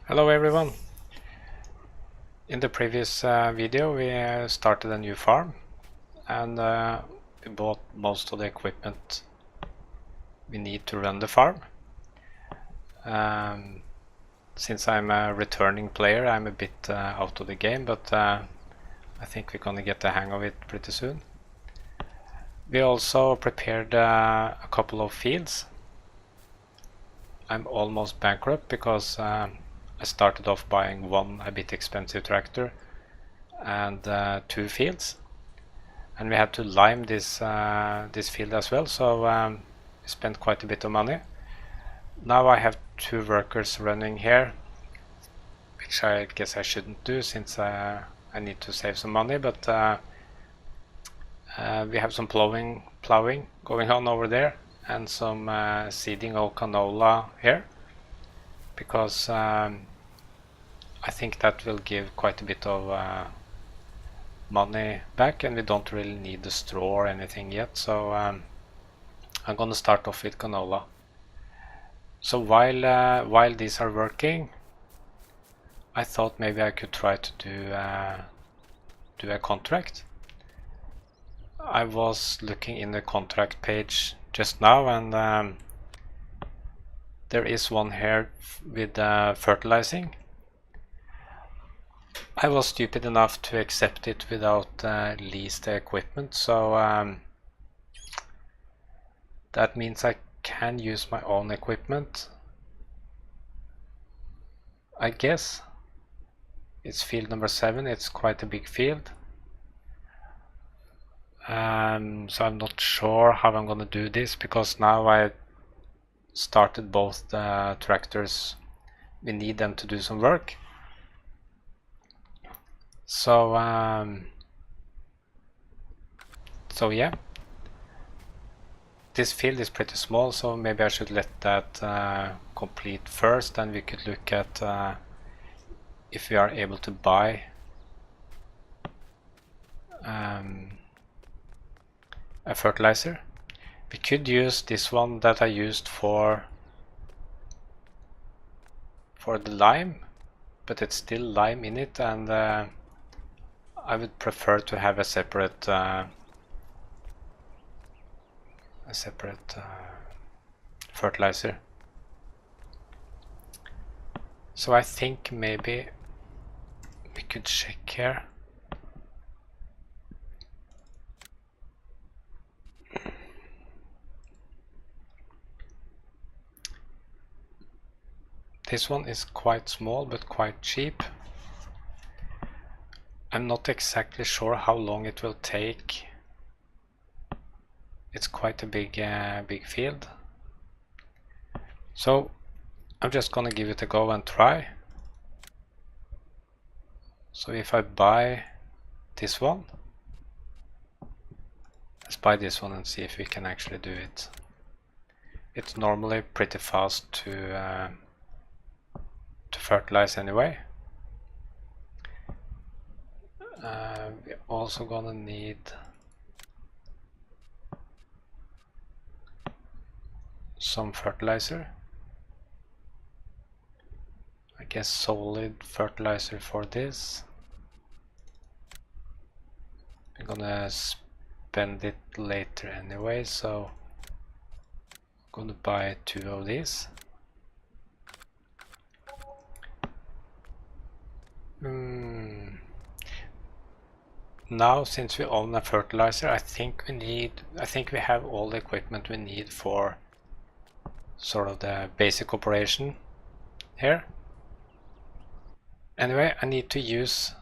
Hello everyone. In the previous video we started a new farm and we bought most of the equipment we need to run the farm. Since I'm a returning player, I'm a bit out of the game, but I think we're gonna get the hang of it pretty soon. We also prepared a couple of fields. I'm almost bankrupt because I started off buying one a bit expensive tractor and 2 fields, and we had to lime this field as well, so we spent quite a bit of money. Now I have 2 workers running here, which I guess I shouldn't do since I need to save some money, but we have some plowing going on over there and some seeding of canola here, because I think that will give quite a bit of money back, and we don't really need the straw or anything yet, so I'm gonna start off with canola. So while these are working, I thought maybe I could try to do a contract. I was looking in the contract page just now, and there is one here with fertilizing. I was stupid enough to accept it without lease the equipment, so that means I can use my own equipment. I guess it's field number 7. It's quite a big field. So I'm not sure how I'm gonna do this, because now I started both the tractors. We need them to do some work. So yeah, this field is pretty small, so maybe I should let that complete first, and we could look at if we are able to buy a fertilizer. We could use this one that I used for the lime, but it's still lime in it, and I would prefer to have a separate fertilizer. So I think maybe we could check here. This one is quite small but quite cheap. I'm not exactly sure how long it will take. It's quite a big field. So I'm just gonna give it a go and try. So if I buy this one, let's buy this one and see if we can actually do it. It's normally pretty fast to fertilize anyway. We're also gonna need some fertilizer. I guess solid fertilizer for this. I'm gonna spend it later anyway, so I'm gonna buy 2 of these. Now, since we own a fertilizer, I think we have all the equipment we need for sort of the basic operation here. Anyway, I need to use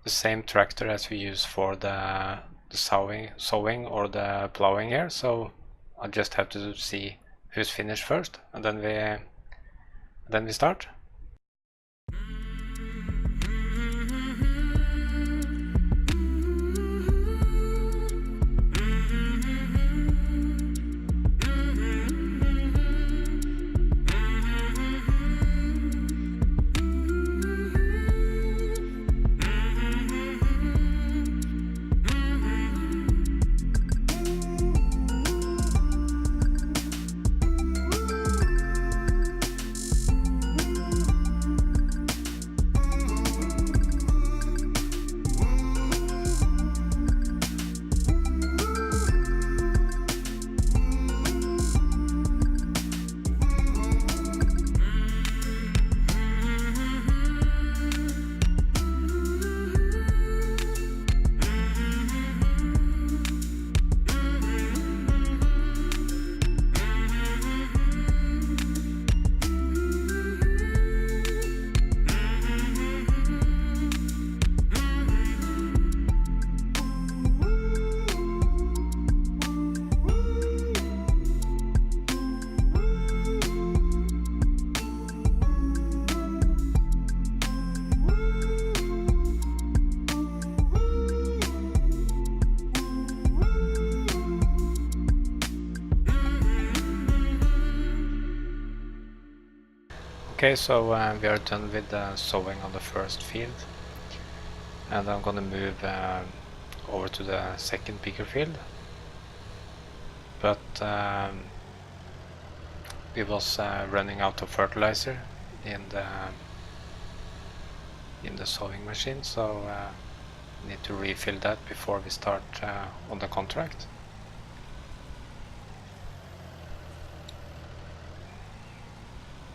the same tractor as we use for the sowing or the plowing here, so I'll just have to see who's finished first, and then we start. Okay, so we are done with the sowing on the first field, and I'm gonna move over to the second bigger field. But we was running out of fertilizer in the sowing machine, so need to refill that before we start on the contract.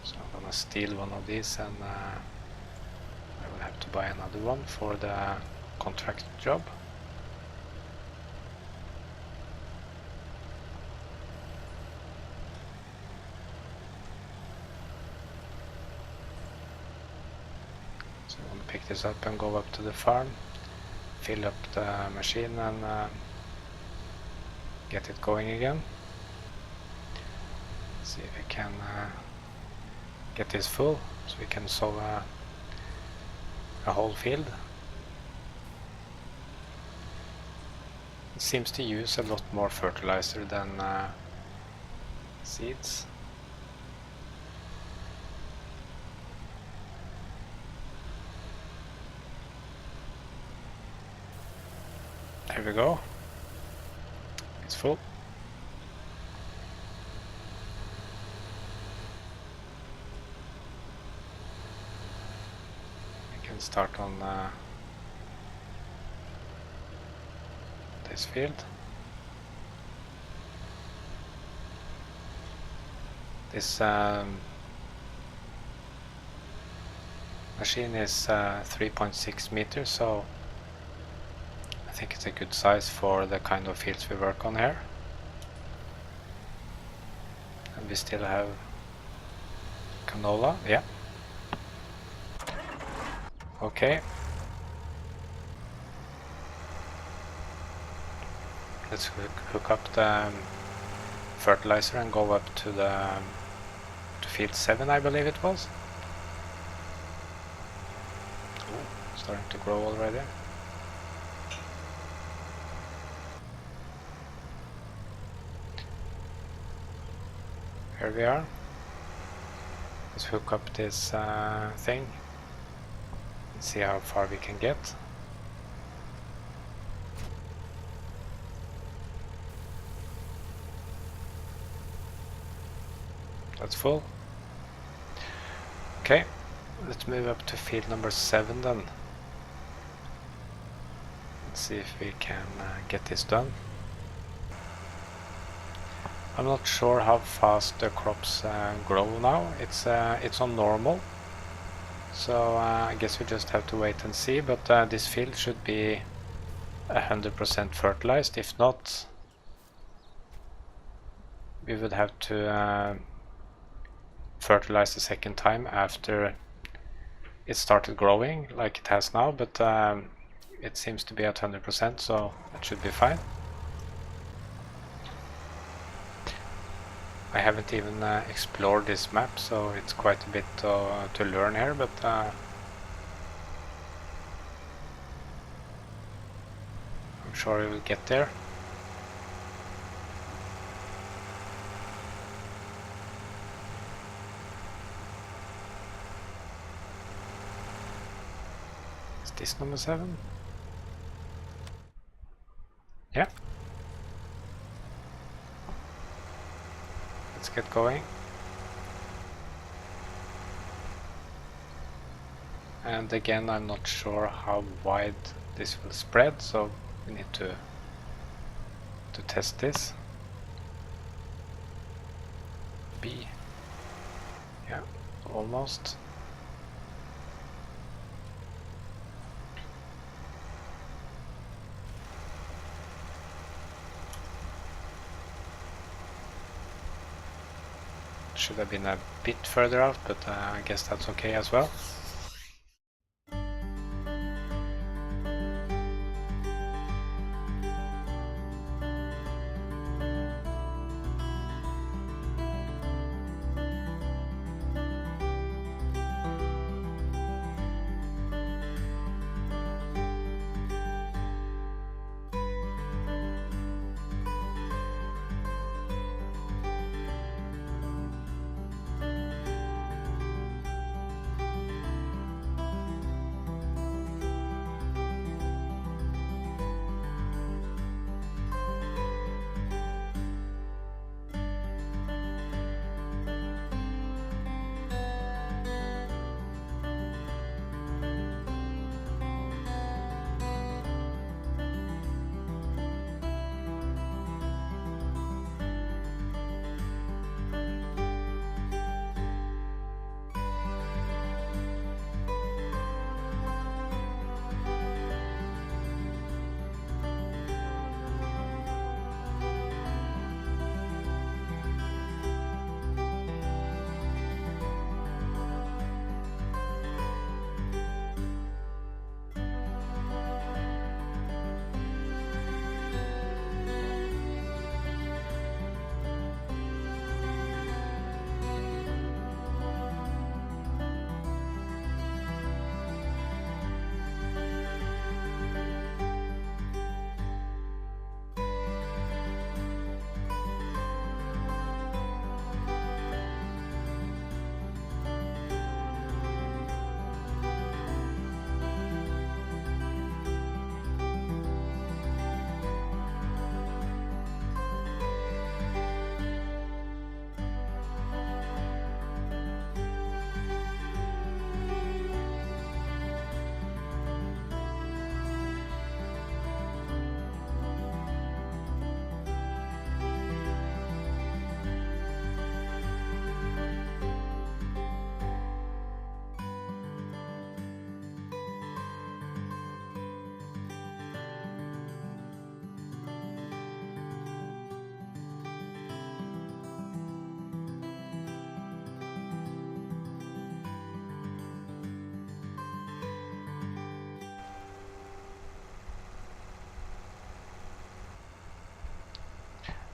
So I'm gonna steal one of these, and I will have to buy another one for the contract job. So I'm gonna pick this up and go up to the farm, fill up the machine, and get it going again. See if we can get this full, so we can sow a whole field. It seems to use a lot more fertilizer than seeds. There we go. It's full. We can start on this field. This machine is 3.6 meters, so I think it's a good size for the kind of fields we work on here. And we still have canola, yeah. Okay. Let's hook up the fertilizer and go up to field 7, I believe it was. Oh, starting to grow already. Here we are. Let's hook up this thing and see how far we can get. That's full. Okay, let's move up to field number 7 then. Let's see if we can get this done. I'm not sure how fast the crops grow now. It's on normal, so I guess we just have to wait and see. But this field should be 100% fertilized. If not, we would have to fertilize the second time after it started growing like it has now, but it seems to be at 100%, so that should be fine. I haven't even explored this map, so it's quite a bit to learn here, but I'm sure we will get there. Is this number 7? Yeah. Let's get going. And again, I'm not sure how wide this will spread, so we need to test this. B. Yeah, almost. Should have been a bit further out, but I guess that's okay as well.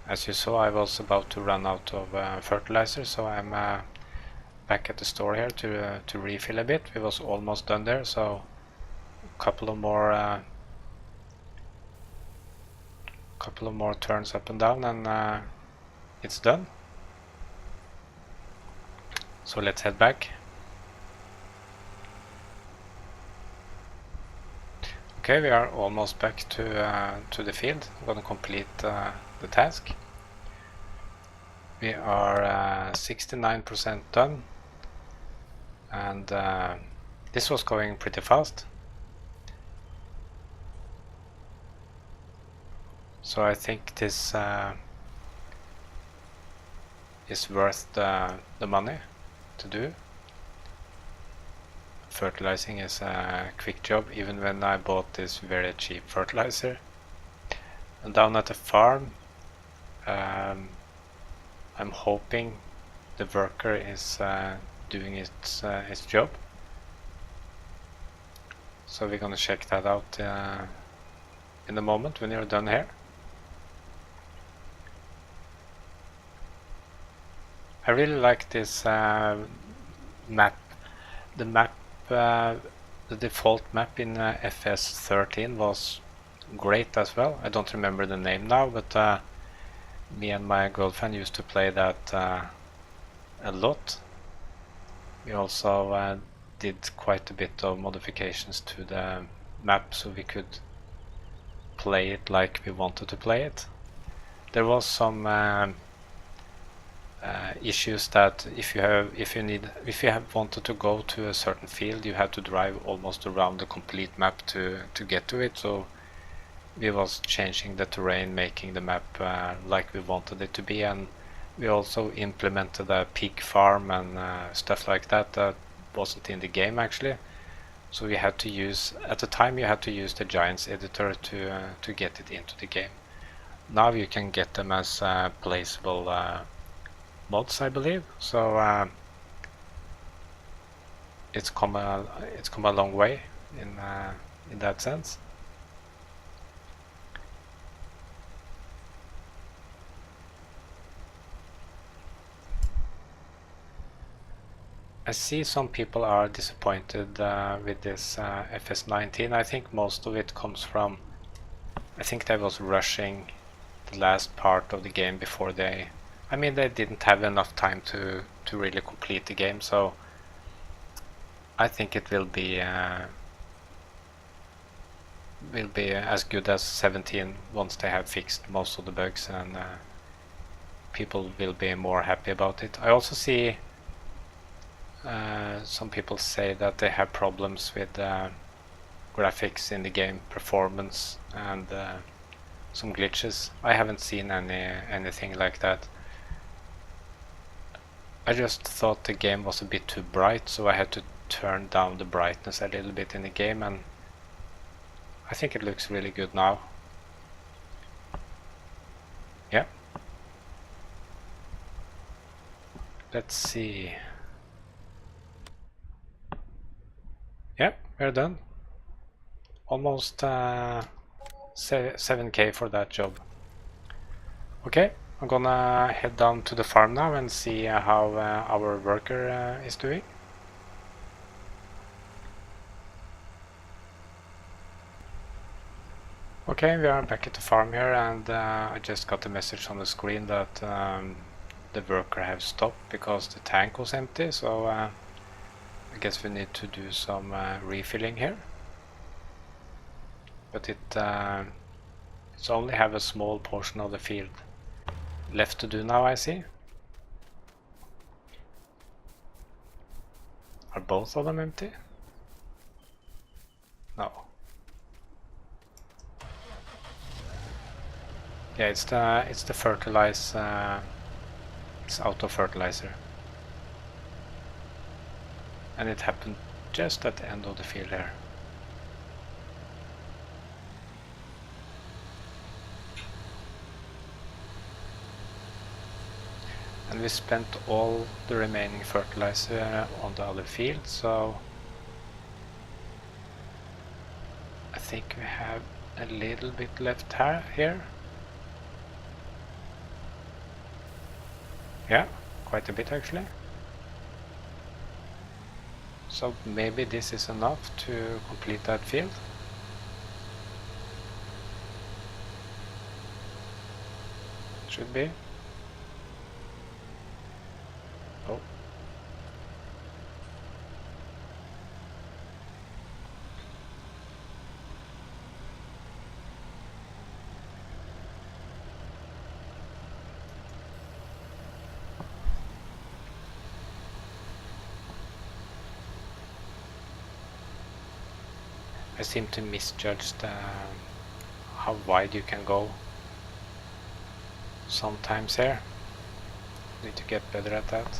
As you saw, I was about to run out of fertilizer, so I'm back at the store here to refill a bit. We was almost done there, so a couple of more turns up and down, and it's done. So let's head back. Okay, we are almost back to the field. I'm gonna complete the task. We are 69% done, and this was going pretty fast. So I think this is worth the money to do. Fertilizing is a quick job, even when I bought this very cheap fertilizer. And down at the farm, I'm hoping the worker is doing its job. So we're gonna check that out in a moment when you're done here. I really like this map. The default map in FS13 was great as well. I don't remember the name now, but me and my girlfriend used to play that a lot. We also did quite a bit of modifications to the map so we could play it like we wanted to play it. There was some issues that if you have wanted to go to a certain field, you had to drive almost around the complete map to get to it. So we was changing the terrain, making the map like we wanted it to be, and we also implemented a pig farm and stuff like that that wasn't in the game actually. So we had to use, at the time you had to use the Giants editor to get it into the game. Now you can get them as placeable mods, I believe. So it's come a long way in that sense. I see some people are disappointed with this FS19. I think most of it comes from, I think they was rushing the last part of the game before they didn't have enough time to really complete the game, so I think it will be as good as 17 once they have fixed most of the bugs, and people will be more happy about it. I also see some people say that they have problems with graphics in the game, performance, and some glitches. I haven't seen anything like that. I just thought the game was a bit too bright, so I had to turn down the brightness a little bit in the game, and I think it looks really good now. Yeah. Let's see. Yeah, we're done. Almost 7K for that job. Okay, I'm gonna head down to the farm now and see how our worker is doing. Okay, we are back at the farm here, and I just got a message on the screen that the worker has stopped because the tank was empty, so I guess we need to do some refilling here. But it's only have a small portion of the field left to do now, I see. Are both of them empty? No. Yeah, it's the fertilize. It's auto fertilizer, and it happened just at the end of the field here. And we spent all the remaining fertilizer on the other field, so I think we have a little bit left here. Yeah, quite a bit actually. So maybe this is enough to complete that field. Should be. Oh. I seem to misjudge how wide you can go sometimes here. Need to get better at that.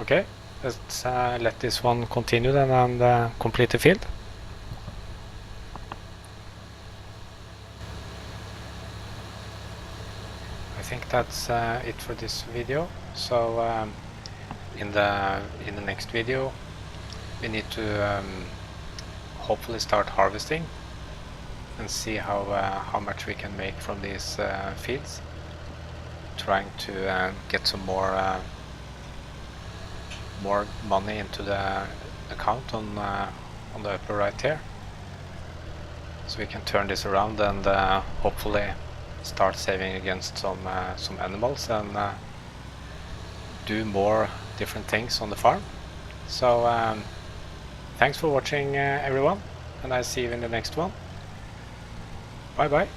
Okay, let's let this one continue then and complete the field. I think that's it for this video. So in the next video we need to hopefully start harvesting and see how much we can make from these fields. Trying to get some more money into the account on the upper right here, so we can turn this around and hopefully start saving against some animals and do more different things on the farm. So thanks for watching everyone, and I'll see you in the next one. Bye bye.